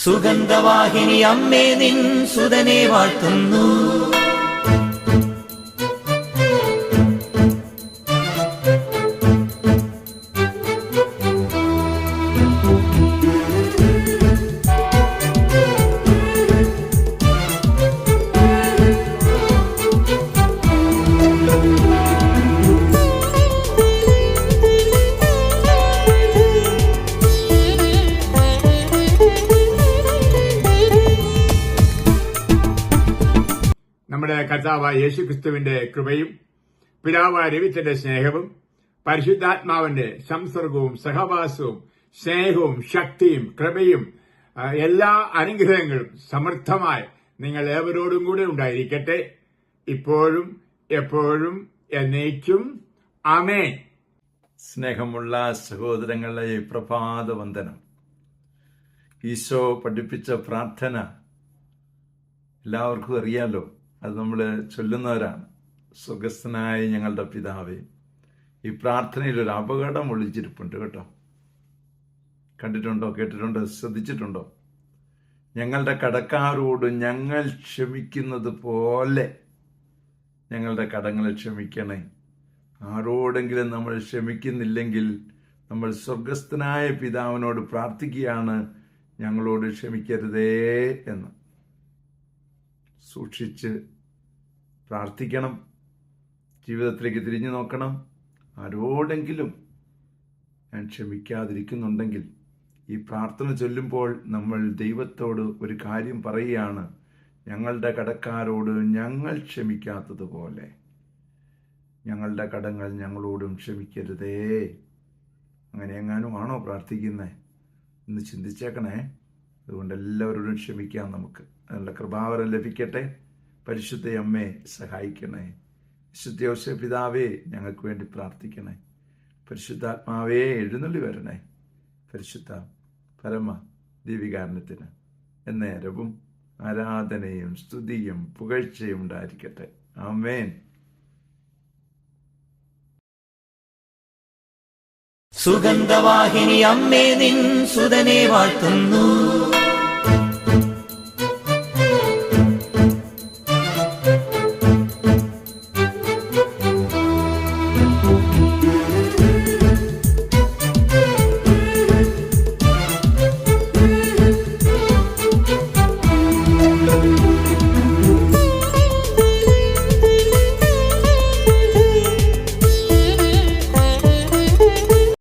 സുഗന്ധവാഹിനി അമ്മേ നിൻ സുതനെ വാഴ്ത്തുന്നു. നമ്മുടെ കർത്താവായ യേശുക്രിസ്തുവിന്റെ കൃപയും പിതാവായ ദൈവത്തിന്റെ സ്നേഹവും പരിശുദ്ധാത്മാവിന്റെ സംസർഗവും സഹവാസവും സ്നേഹവും ശക്തിയും കൃപയും എല്ലാ അനുഗ്രഹങ്ങളും സമൃദ്ധമായി നിങ്ങൾ ഏവരോടും കൂടെ ഉണ്ടായിരിക്കട്ടെ, ഇപ്പോഴും എപ്പോഴും എന്നേക്കും. ആമേൻ. സ്നേഹമുള്ള സഹോദരങ്ങളെ, പ്രഭാതവന്ദനം. ഈശോ പഠിപ്പിച്ച പ്രാർത്ഥന എല്ലാവർക്കും അറിയാലോ, അത് നമ്മൾ ചൊല്ലുന്നവരാണ്. സ്വർഗസ്ഥനായ ഞങ്ങളുടെ പിതാവേ. ഈ പ്രാർത്ഥനയിൽ ഒരു അപകടം ഒളിച്ചിരിപ്പുണ്ട് കേട്ടോ. കണ്ടിട്ടുണ്ടോ, കേട്ടിട്ടുണ്ടോ, ശ്രദ്ധിച്ചിട്ടുണ്ടോ? ഞങ്ങളുടെ കടക്കാരോട് ഞങ്ങൾ ക്ഷമിക്കുന്നത് പോലെ ഞങ്ങളുടെ കടങ്ങളെ ക്ഷമിക്കണേ. ആരോടെങ്കിലും നമ്മൾ ക്ഷമിക്കുന്നില്ലെങ്കിൽ നമ്മൾ സ്വർഗസ്ഥനായ പിതാവിനോട് പ്രാർത്ഥിക്കുകയാണ്, ഞങ്ങളോട് ക്ഷമിക്കരുതേ എന്ന്. സൂക്ഷിച്ച് പ്രാർത്ഥിക്കണം, ജീവിതത്തിലേക്ക് തിരിഞ്ഞു നോക്കണം. ആരോടെങ്കിലും ഞാൻ ക്ഷമിക്കാതിരിക്കുന്നുണ്ടെങ്കിൽ ഈ പ്രാർത്ഥന ചൊല്ലുമ്പോൾ നമ്മൾ ദൈവത്തോട് ഒരു കാര്യം പറയുകയാണ്, ഞങ്ങളുടെ കടക്കാരോട് ഞങ്ങൾ ക്ഷമിക്കാത്തതുപോലെ ഞങ്ങളുടെ കടങ്ങൾ ഞങ്ങളോടും ക്ഷമിക്കരുതേ. അങ്ങനെ എങ്ങാനും ആണോ പ്രാർത്ഥിക്കുന്നത് എന്ന് ചിന്തിച്ചേക്കണേ. അതുകൊണ്ട് എല്ലാവരോടും ക്ഷമിക്കാം നമുക്ക്. അതിനുള്ള കൃപാവരം ലഭിക്കട്ടെ. പരിശുദ്ധ അമ്മേ സഹായിക്കണേ. വിശുദ്ധ യോസേപ്പ് പിതാവേ ഞങ്ങൾക്ക് വേണ്ടി പ്രാർത്ഥിക്കണേ. പരിശുദ്ധാത്മാവേ എഴുന്നള്ളി വരണേ. പരിശുദ്ധ പരമ ദീപികാരണത്തിന് എന്നേരവും ആരാധനയും സ്തുതിയും പുകഴ്ചയും ഉണ്ടായിരിക്കട്ടെ. ആമേൻ. സുഗന്ധവാഹിനി അമ്മേ നിൻ സുതനെ വാഴ്ത്തുന്നു.